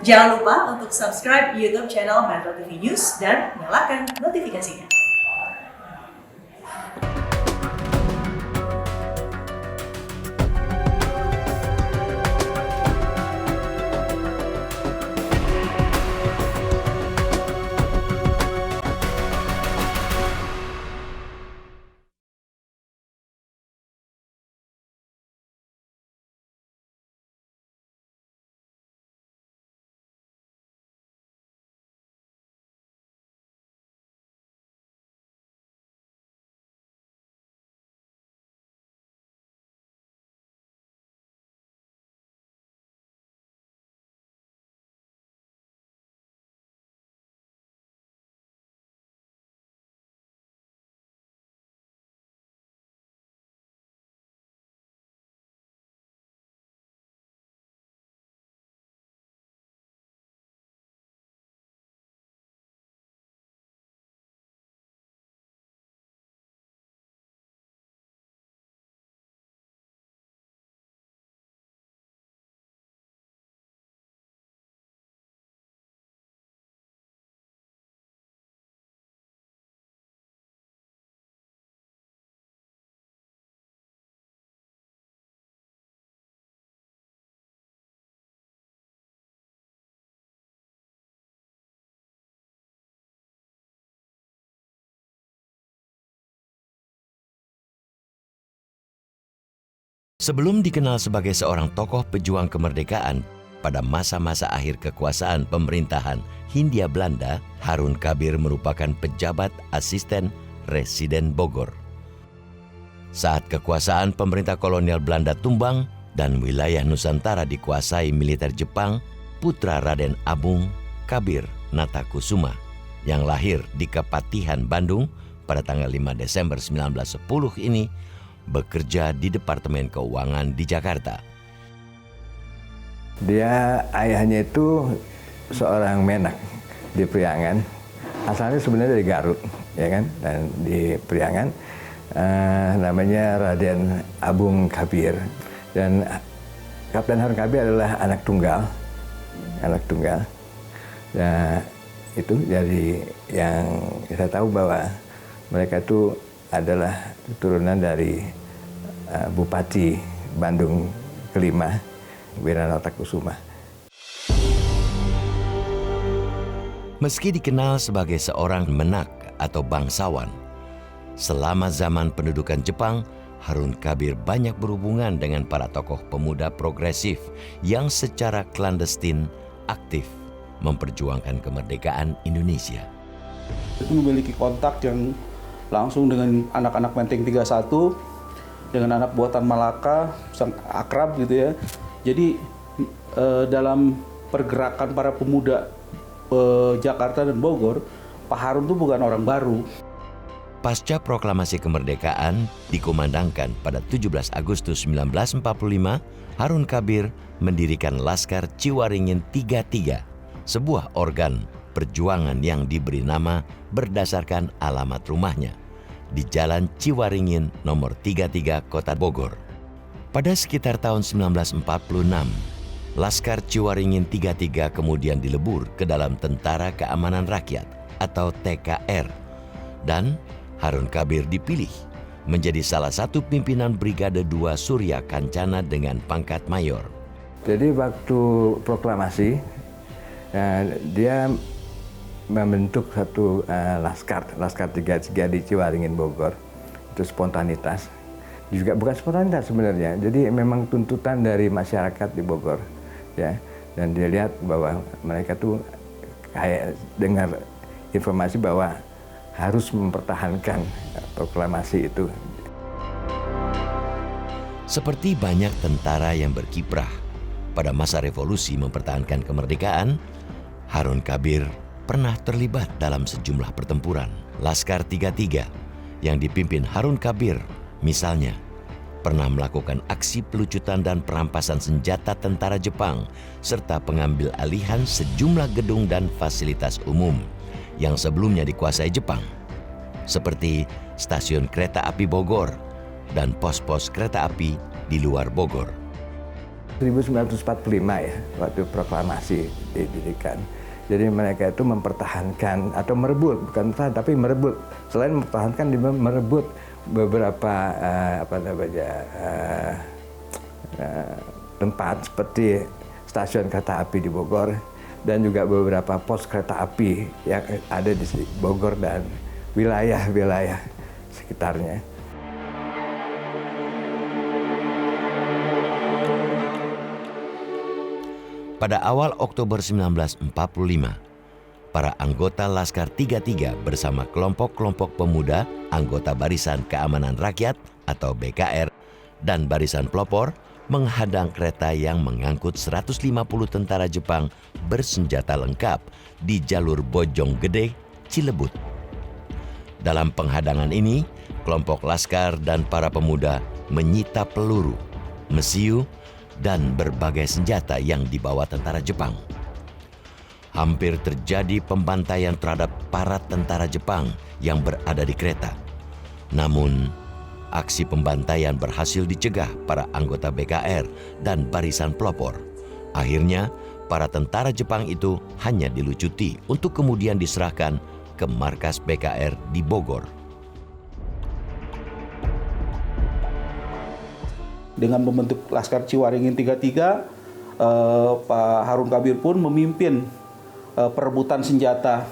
Jangan lupa untuk subscribe YouTube channel Metro TV News dan nyalakan notifikasinya. Sebelum dikenal sebagai seorang tokoh pejuang kemerdekaan, pada masa-masa akhir kekuasaan pemerintahan Hindia Belanda, Harun Kabir merupakan pejabat asisten Residen Bogor. Saat kekuasaan pemerintah kolonial Belanda tumbang dan wilayah Nusantara dikuasai militer Jepang, putra Raden Abung, Kabir Natakusuma, yang lahir di Kepatihan, Bandung pada tanggal 5 Desember 1910 ini, bekerja di Departemen Keuangan di Jakarta. Dia ayahnya itu seorang menak di Priangan. Asalnya sebenarnya dari Garut, ya kan? Dan di Priangan namanya Raden Abung Kabir. Dan Kapten Harun Kabir adalah anak tunggal. Nah, itu jadi yang saya tahu bahwa mereka itu adalah keturunan dari Bupati Bandung kelima, Wiranatakusuma. Meski dikenal sebagai seorang menak atau bangsawan, selama zaman pendudukan Jepang, Harun Kabir banyak berhubungan dengan para tokoh pemuda progresif yang secara klandestin aktif memperjuangkan kemerdekaan Indonesia. Itu memiliki kontak yang langsung dengan anak-anak Menteng 31, dengan anak buatan Malaka, sang akrab gitu ya. Jadi dalam pergerakan para pemuda Jakarta dan Bogor, Pak Harun itu bukan orang baru. Pasca proklamasi kemerdekaan dikumandangkan pada 17 Agustus 1945, Harun Kabir mendirikan Laskar Ciwaringin 33, sebuah organ perjuangan yang diberi nama berdasarkan alamat rumahnya di Jalan Ciwaringin nomor 33 Kota Bogor. Pada sekitar tahun 1946, Laskar Ciwaringin 33 kemudian dilebur ke dalam Tentara Keamanan Rakyat atau TKR, dan Harun Kabir dipilih menjadi salah satu pimpinan Brigade 2 Surya Kancana dengan pangkat mayor. Jadi waktu proklamasi, dia membentuk satu Laskar 33 di Ciwaringin Bogor. Itu spontanitas. Juga bukan spontanitas sebenarnya. Jadi memang tuntutan dari masyarakat di Bogor, ya. Dan dia lihat bahwa mereka tuh kayak dengar informasi bahwa harus mempertahankan proklamasi itu. Seperti banyak tentara yang berkiprah pada masa revolusi mempertahankan kemerdekaan, Harun Kabir pernah terlibat dalam sejumlah pertempuran. Laskar 33 yang dipimpin Harun Kabir misalnya pernah melakukan aksi pelucutan dan perampasan senjata tentara Jepang serta pengambil alihan sejumlah gedung dan fasilitas umum yang sebelumnya dikuasai Jepang, seperti stasiun kereta api Bogor dan pos-pos kereta api di luar Bogor. 1945 ya, waktu proklamasi didirikan. Jadi mereka itu mempertahankan atau merebut, bukan tahan tapi merebut. Selain mempertahankan, merebut beberapa tempat seperti stasiun kereta api di Bogor dan juga beberapa pos kereta api yang ada di Bogor dan wilayah-wilayah sekitarnya. Pada awal Oktober 1945, para anggota Laskar 33 bersama kelompok-kelompok pemuda, anggota Barisan Keamanan Rakyat atau BKR, dan Barisan Pelopor menghadang kereta yang mengangkut 150 tentara Jepang bersenjata lengkap di jalur Bojonggede, Cilebut. Dalam penghadangan ini, kelompok Laskar dan para pemuda menyita peluru, mesiu, dan berbagai senjata yang dibawa tentara Jepang. Hampir terjadi pembantaian terhadap para tentara Jepang yang berada di kereta. Namun, aksi pembantaian berhasil dicegah para anggota BKR dan Barisan Pelopor. Akhirnya, para tentara Jepang itu hanya dilucuti untuk kemudian diserahkan ke markas BKR di Bogor. Dengan membentuk Laskar Ciwaringin 33, Pak Harun Kabir pun memimpin perebutan senjata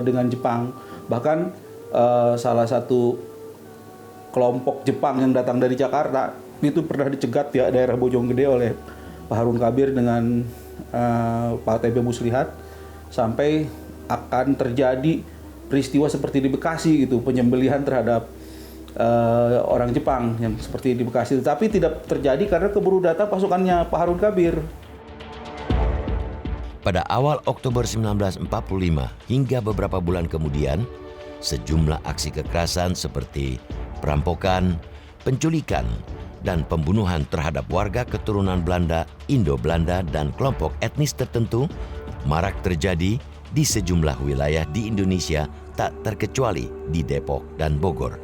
dengan Jepang. Bahkan salah satu kelompok Jepang yang datang dari Jakarta itu pernah dicegat di daerah Bojonggede oleh Pak Harun Kabir dengan Pak TB Muslihat sampai akan terjadi peristiwa seperti di Bekasi gitu, penyembelihan terhadap orang Jepang yang seperti di Bekasi, tetapi tidak terjadi karena keburu datang pasukannya Pak Harun Kabir. Pada awal Oktober 1945 hingga beberapa bulan kemudian, sejumlah aksi kekerasan seperti perampokan, penculikan, dan pembunuhan terhadap warga keturunan Belanda, Indo-Belanda, dan kelompok etnis tertentu marak terjadi di sejumlah wilayah di Indonesia, tak terkecuali di Depok dan Bogor.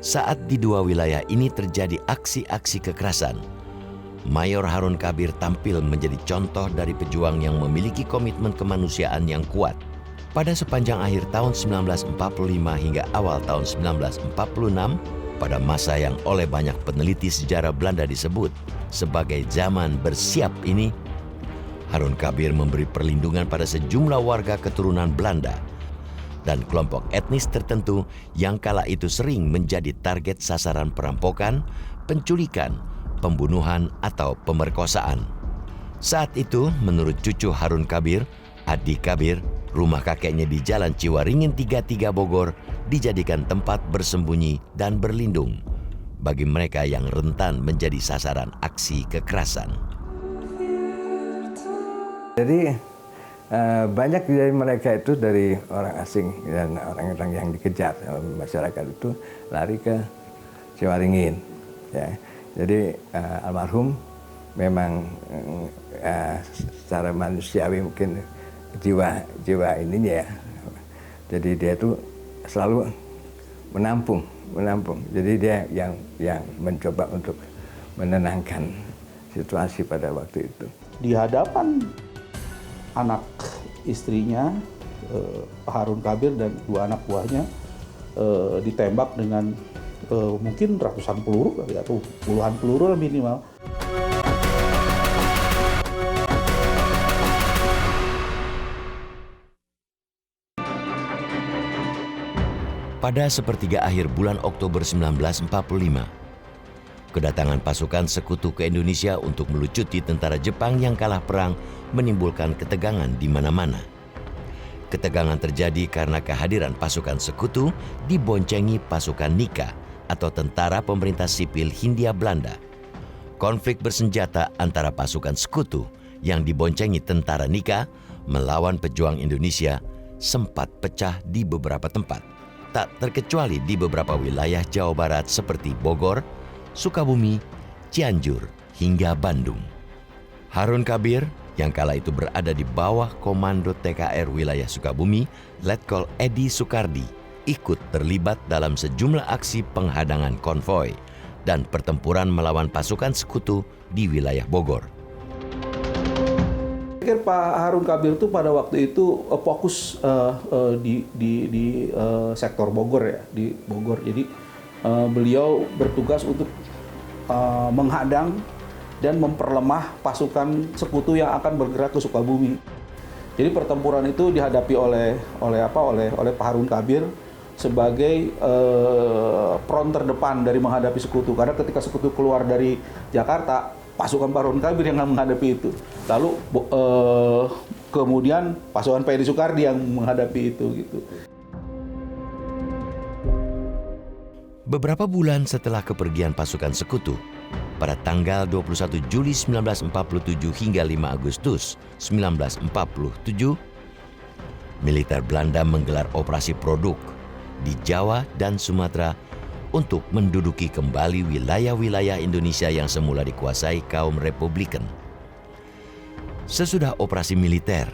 Saat di dua wilayah ini terjadi aksi-aksi kekerasan, Mayor Harun Kabir tampil menjadi contoh dari pejuang yang memiliki komitmen kemanusiaan yang kuat. Pada sepanjang akhir tahun 1945 hingga awal tahun 1946, pada masa yang oleh banyak peneliti sejarah Belanda disebut sebagai zaman bersiap ini, Harun Kabir memberi perlindungan pada sejumlah warga keturunan Belanda dan kelompok etnis tertentu yang kala itu sering menjadi target sasaran perampokan, penculikan, pembunuhan, atau pemerkosaan. Saat itu, menurut cucu Harun Kabir, Adi Kabir, rumah kakeknya di Jalan Ciwaringin 33 Bogor dijadikan tempat bersembunyi dan berlindung bagi mereka yang rentan menjadi sasaran aksi kekerasan. Jadi banyak dari mereka itu dari orang asing dan orang-orang yang dikejar masyarakat itu lari ke Ciwaringin. Ya. Jadi almarhum memang secara manusiawi mungkin jiwa ininya ya. Jadi dia itu selalu menampung. Jadi dia yang mencoba untuk menenangkan situasi pada waktu itu. Di hadapan anak istrinya, Pak Harun Kabir dan dua anak buahnya ditembak dengan mungkin ratusan peluru atau puluhan peluru lah minimal. Pada sepertiga akhir bulan Oktober 1945, kedatangan pasukan sekutu ke Indonesia untuk melucuti tentara Jepang yang kalah perang menimbulkan ketegangan di mana-mana. Ketegangan terjadi karena kehadiran pasukan sekutu diboncengi pasukan Nika atau Tentara Pemerintah Sipil Hindia Belanda. Konflik bersenjata antara pasukan sekutu yang diboncengi tentara Nika melawan pejuang Indonesia sempat pecah di beberapa tempat, tak terkecuali di beberapa wilayah Jawa Barat seperti Bogor, Sukabumi, Cianjur, hingga Bandung. Harun Kabir yang kala itu berada di bawah komando TKR wilayah Sukabumi, Letkol Edi Sukardi, ikut terlibat dalam sejumlah aksi penghadangan konvoi dan pertempuran melawan pasukan sekutu di wilayah Bogor. pikir Pak Harun Kabir itu pada waktu itu fokus di sektor Bogor ya, di Bogor. Jadi beliau bertugas untuk menghadang dan memperlemah pasukan sekutu yang akan bergerak ke Sukabumi. Jadi pertempuran itu dihadapi oleh Pak Harun Kabir sebagai front terdepan dari menghadapi sekutu. Karena ketika sekutu keluar dari Jakarta, pasukan Pak Harun Kabir yang menghadapi itu. Lalu kemudian pasukan Pak Edi Soekardi yang menghadapi itu gitu. Beberapa bulan setelah kepergian pasukan sekutu, pada tanggal 21 Juli 1947 hingga 5 Agustus 1947, militer Belanda menggelar operasi Produk di Jawa dan Sumatera untuk menduduki kembali wilayah-wilayah Indonesia yang semula dikuasai kaum Republikan. Sesudah operasi militer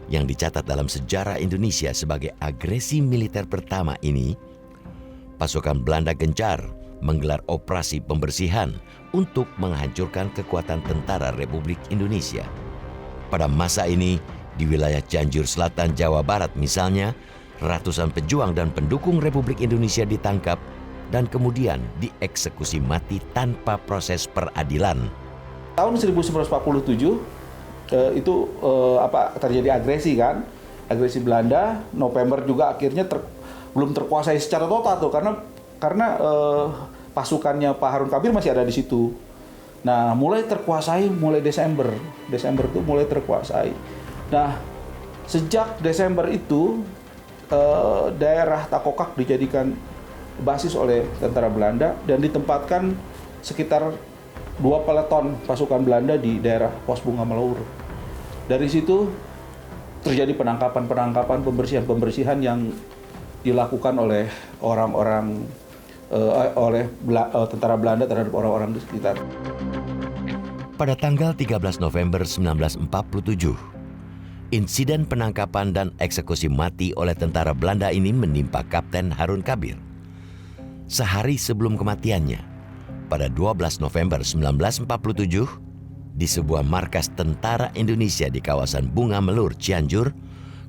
yang dicatat dalam sejarah Indonesia sebagai agresi militer pertama ini, pasukan Belanda gencar menggelar operasi pembersihan untuk menghancurkan kekuatan tentara Republik Indonesia. Pada masa ini, di wilayah Cianjur Selatan, Jawa Barat misalnya, ratusan pejuang dan pendukung Republik Indonesia ditangkap dan kemudian dieksekusi mati tanpa proses peradilan. Tahun 1947 itu terjadi agresi kan, agresi Belanda. November juga akhirnya belum terkuasai secara total tuh karena pasukannya Pak Harun Kabir masih ada di situ. Nah, mulai terkuasai mulai Desember tuh mulai terkuasai. Nah, sejak Desember itu daerah Takokak dijadikan basis oleh tentara Belanda dan ditempatkan sekitar 2 peleton pasukan Belanda di daerah Pos Bunga Melaur. Dari situ terjadi penangkapan, pembersihan yang dilakukan oleh orang-orang tentara Belanda terhadap orang-orang di sekitar. Pada tanggal 13 November 1947, insiden penangkapan dan eksekusi mati oleh tentara Belanda ini menimpa Kapten Harun Kabir. Sehari sebelum kematiannya, pada 12 November 1947, di sebuah markas tentara Indonesia di kawasan Bunga Melur, Cianjur,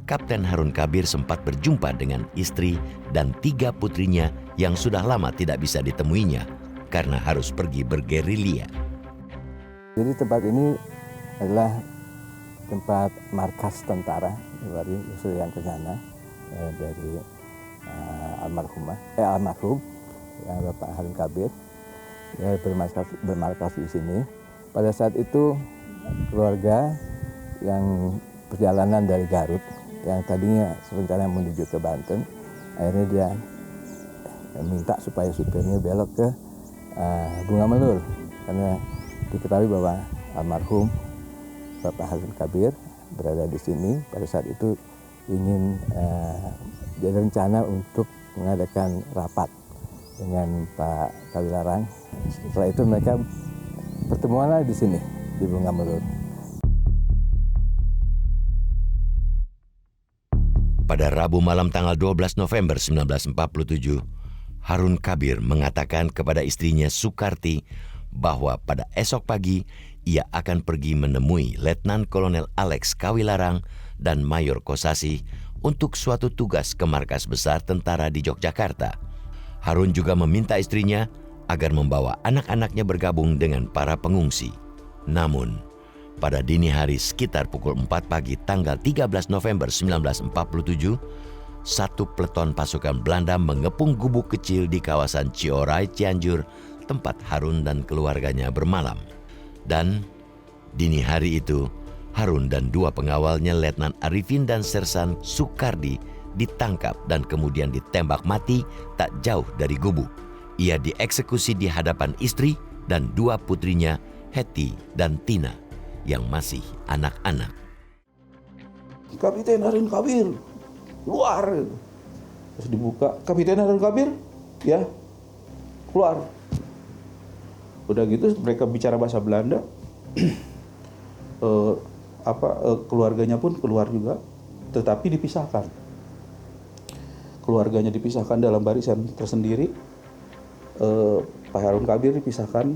Kapten Harun Kabir sempat berjumpa dengan istri dan 3 putrinya yang sudah lama tidak bisa ditemuinya karena harus pergi bergerilya. Jadi tempat ini adalah tempat markas tentara dari usul yang ke sana dari almarhum Bapak Harun Kabir bermarkas di sini. Pada saat itu keluarga yang perjalanan dari Garut yang tadinya serencana menuju ke Banten, akhirnya dia minta supaya supirnya belok ke Bunga Melur karena diketahui bahwa almarhum Bapak Harun Kabir berada di sini. Pada saat itu ingin ada rencana untuk mengadakan rapat dengan Pak Kawilarang. Setelah itu mereka pertemuanlah di sini di Bunga Melur. Pada Rabu malam tanggal 12 November 1947, Harun Kabir mengatakan kepada istrinya Sukarti bahwa pada esok pagi ia akan pergi menemui Letnan Kolonel Alex Kawilarang dan Mayor Kosasi untuk suatu tugas ke markas besar tentara di Yogyakarta. Harun juga meminta istrinya agar membawa anak-anaknya bergabung dengan para pengungsi. Namun, pada dini hari sekitar pukul 4 pagi tanggal 13 November 1947, satu peleton pasukan Belanda mengepung gubuk kecil di kawasan Ciorai, Cianjur, tempat Harun dan keluarganya bermalam. Dan dini hari itu, Harun dan 2 pengawalnya Letnan Arifin dan Sersan Sukardi ditangkap dan kemudian ditembak mati tak jauh dari gubuk. Ia dieksekusi di hadapan istri dan 2 putrinya, Hetty dan Tina, yang masih anak-anak. Kapten Harun Kabir, keluar. Terus dibuka, Kapten Harun Kabir, ya, keluar. Udah gitu mereka bicara bahasa Belanda. Keluarganya pun keluar juga, tetapi dipisahkan. Keluarganya dipisahkan dalam barisan tersendiri. Pak Harun Kabir dipisahkan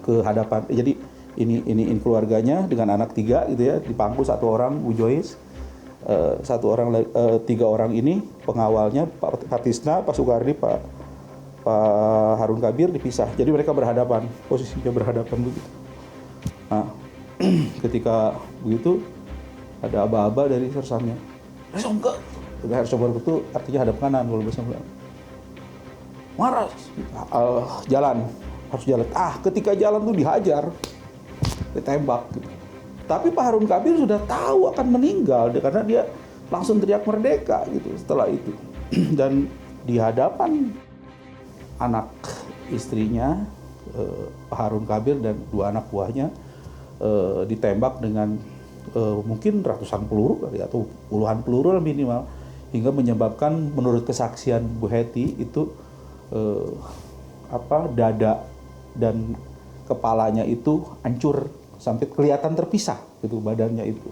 ke hadapan. Jadi iniin keluarganya dengan anak 3 gitu ya, di Pangku 1 orang Bu Joyce, 1 orang 3 orang ini pengawalnya Pak Tisna, Pak Sukardi, Pak Harun Kabir dipisah. Jadi mereka berhadapan, posisinya berhadapan begitu. Nah, ketika begitu ada aba-aba dari sersannya. Resongke. Resongke itu artinya hadap kanan kalau bahasa Belanda. Marah, jalan, harus jalan. Ketika jalan tuh dihajar, ditembak. Gitu. Tapi Pak Harun Kabir sudah tahu akan meninggal karena dia langsung teriak merdeka gitu setelah itu. Dan di hadapan anak istrinya, Pak Harun Kabir dan 2 anak buahnya ditembak dengan mungkin ratusan peluru kali atau puluhan peluru minimal, hingga menyebabkan menurut kesaksian Bu Hetty itu dada dan kepalanya itu hancur sampai kelihatan terpisah gitu badannya itu.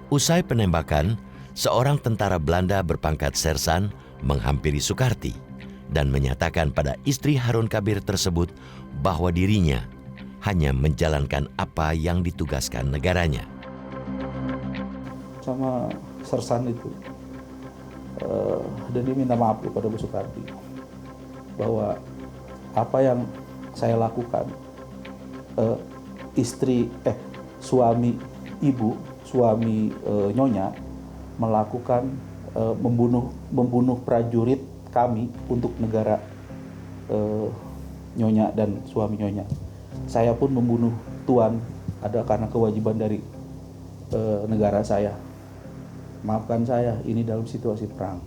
Usai penembakan, seorang tentara Belanda berpangkat sersan menghampiri Soekarti dan menyatakan pada istri Harun Kabir tersebut bahwa dirinya hanya menjalankan apa yang ditugaskan negaranya. Sama sersan itu, dan dia minta maaf kepada Bu Soekarti bahwa apa yang saya lakukan, suami Nyonya melakukan membunuh prajurit kami untuk negara Nyonya dan suami Nyonya. Saya pun membunuh Tuan ada karena kewajiban dari negara saya. Maafkan saya, ini dalam situasi perang.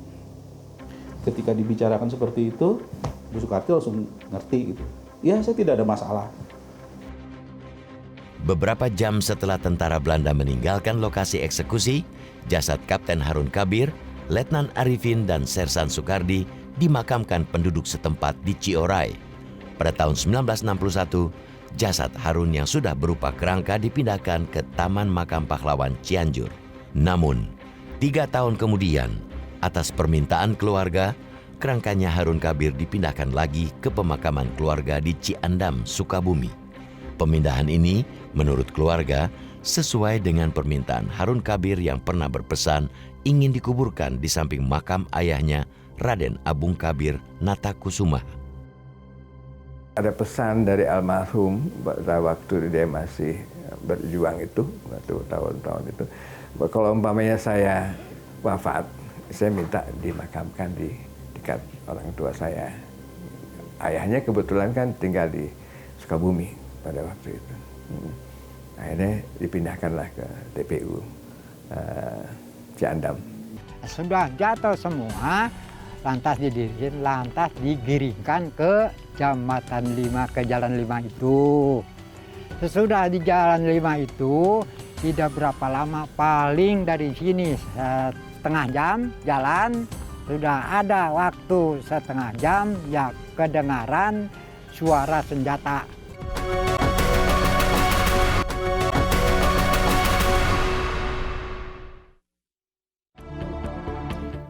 Ketika dibicarakan seperti itu, Bu Soekarti langsung ngerti gitu. Ya, saya tidak ada masalah. Beberapa jam setelah tentara Belanda meninggalkan lokasi eksekusi, jasad Kapten Harun Kabir, Letnan Arifin, dan Sersan Soekardi dimakamkan penduduk setempat di Cioray. Pada tahun 1961, jasad Harun yang sudah berupa kerangka dipindahkan ke Taman Makam Pahlawan Cianjur. Namun, 3 tahun kemudian, atas permintaan keluarga, kerangkanya Harun Kabir dipindahkan lagi ke pemakaman keluarga di Ciandam, Sukabumi. Pemindahan ini, menurut keluarga, sesuai dengan permintaan Harun Kabir yang pernah berpesan ingin dikuburkan di samping makam ayahnya, Raden Abung Kabir Natakusuma. Ada pesan dari almarhum pada waktu dia masih berjuang itu, waktu tahun-tahun itu, kalau umpamanya saya wafat, saya minta dimakamkan di dekat orang tua saya. Ayahnya kebetulan kan tinggal di Sukabumi pada waktu itu. Akhirnya dipindahkanlah ke TPU Ciandam. Sudah jatuh semua, lantas digiringkan ke Jambatan 5, ke Jalan 5 itu. Sesudah di Jalan 5 itu, tidak berapa lama, paling dari sini setengah jam jalan, sudah ada waktu setengah jam ya kedengaran suara senjata.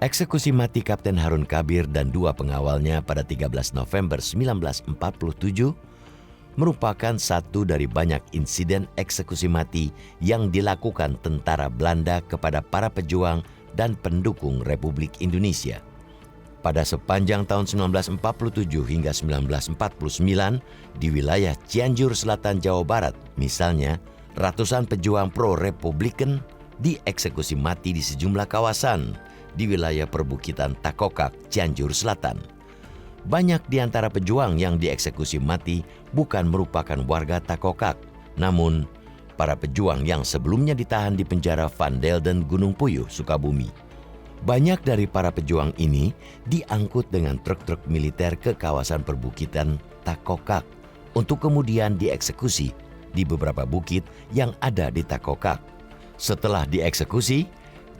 Eksekusi mati Kapten Harun Kabir dan 2 pengawalnya pada 13 November 1947 merupakan satu dari banyak insiden eksekusi mati yang dilakukan tentara Belanda kepada para pejuang dan pendukung Republik Indonesia. Pada sepanjang tahun 1947 hingga 1949 di wilayah Cianjur Selatan, Jawa Barat, misalnya, ratusan pejuang pro-Republikan dieksekusi mati di sejumlah kawasan di wilayah perbukitan Takokak, Cianjur Selatan. Banyak di antara pejuang yang dieksekusi mati bukan merupakan warga Takokak, namun para pejuang yang sebelumnya ditahan di penjara Van Delden, Gunung Puyuh, Sukabumi. Banyak dari para pejuang ini diangkut dengan truk-truk militer ke kawasan perbukitan Takokak untuk kemudian dieksekusi di beberapa bukit yang ada di Takokak. Setelah dieksekusi,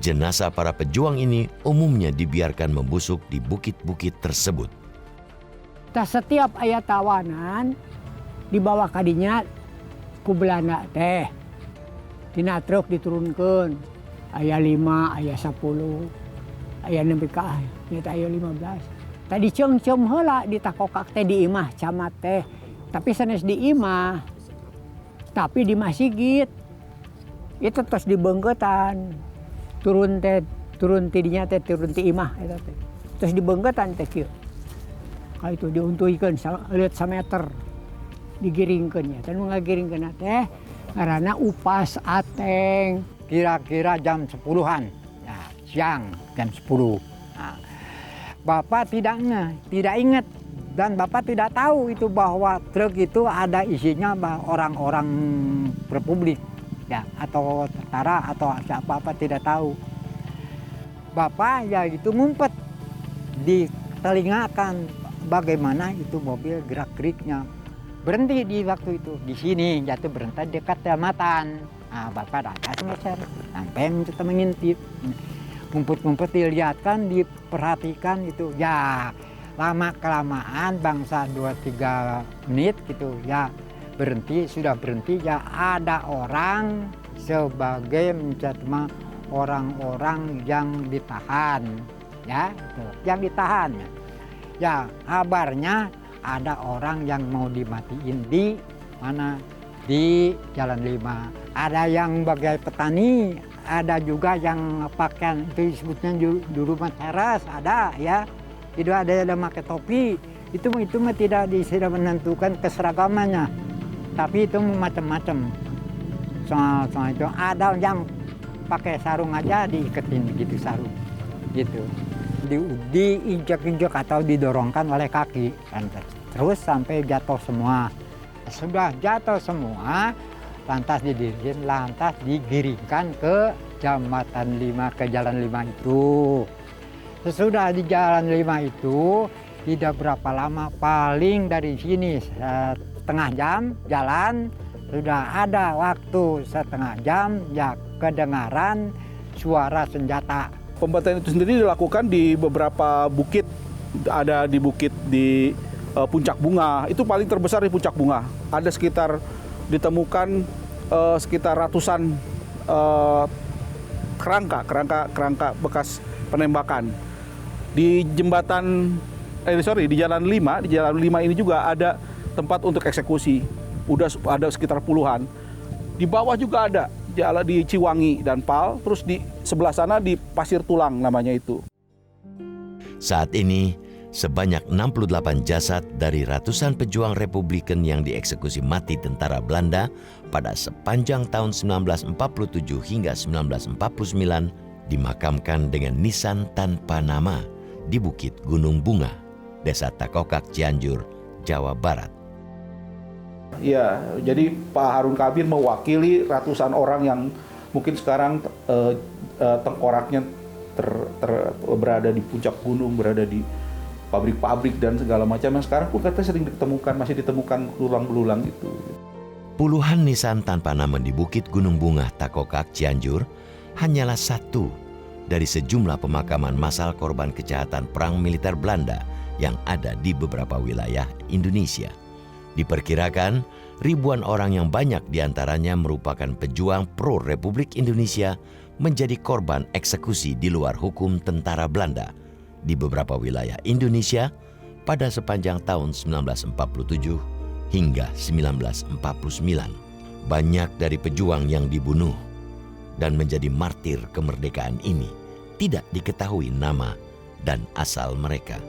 jenazah para pejuang ini umumnya dibiarkan membusuk di bukit-bukit tersebut. Setiap ayat tawanan dibawa kadinya ku Belanda teh. Tina truk diturunkan. Aya 5, aya 10, aya nepi ka aya 15. Tadi ceum-ceum heula di Takokak teh di imah camat teh. Tapi sanes di imah Tapi di Masigit itu terus dibengketan turun tidinya turun ti imah eta teh. Terus dibengketan teh kieu. Kalau itu diuntuikeun lihat sameter digiringkeun ya. Teh nu ngagiringkeun teh ngaranna upas ateng. Kira-kira jam 10-an. Ya, siang jam 10. Nah, Bapak tidak ingat dan Bapak tidak tahu itu bahwa truk itu ada isinya orang-orang Republik ya atau tentara atau siapa-apa tidak tahu. Bapak ya itu ngumpet di telingakan bagaimana itu mobil gerak-geriknya. Berhenti di waktu itu di sini jatuh berhenti dekat kecamatan. Nah, Bapak datang ngeser sampai mencoba mengintip. Ngumpet-ngumpet dilihatkan, diperhatikan itu ya lama kelamaan bangsa 2-3 menit gitu ya sudah berhenti ya ada orang sebagai mencatat orang-orang yang ditahan ya itu, yang ditahan ya kabarnya ada orang yang mau dimatiin di mana di Jalan 5 ada yang sebagai petani ada juga yang pakaian itu disebutnya di rumah teras ada ya itu ada pakai topi itu mah tidak menentukan keseragamannya tapi itu macam-macam soal itu ada yang pakai sarung aja diiketin gitu sarung gitu diinjak-injak atau didorongkan oleh kaki terus sampai jatuh semua sudah jatuh semua lantas didirikan, lantas digiringkan ke Jambatan 5, ke Jalan 5 itu. Sesudah di Jalan 5 itu, tidak berapa lama, paling dari sini setengah jam jalan, sudah ada waktu setengah jam, ya kedengaran suara senjata. Pembantaian itu sendiri dilakukan di beberapa bukit, ada di bukit di Puncak Bunga, itu paling terbesar di Puncak Bunga. Ada sekitar ditemukan sekitar ratusan kerangka bekas penembakan. Di di Jalan 5 ini juga ada tempat untuk eksekusi. Udah ada sekitar puluhan. Di bawah juga ada di Ciwangi dan Pal, terus di sebelah sana di Pasir Tulang namanya itu. Saat ini, sebanyak 68 jasad dari ratusan pejuang Republikan yang dieksekusi mati tentara Belanda pada sepanjang tahun 1947 hingga 1949 dimakamkan dengan nisan tanpa nama di Bukit Gunung Bunga, Desa Takokak, Cianjur, Jawa Barat. Ya, jadi Pak Harun Kabir mewakili ratusan orang yang mungkin sekarang tengkoraknya berada di puncak gunung, berada di pabrik-pabrik dan segala macam yang sekarang pun katanya sering ditemukan, masih ditemukan berulang-berulang itu. Puluhan nisan tanpa nama di Bukit Gunung Bunga, Takokak, Cianjur hanyalah satu dari sejumlah pemakaman massal korban kejahatan perang militer Belanda yang ada di beberapa wilayah Indonesia. Diperkirakan ribuan orang yang banyak diantaranya merupakan pejuang pro-Republik Indonesia menjadi korban eksekusi di luar hukum tentara Belanda di beberapa wilayah Indonesia pada sepanjang tahun 1947 hingga 1949. Banyak dari pejuang yang dibunuh dan menjadi martir kemerdekaan ini tidak diketahui nama dan asal mereka.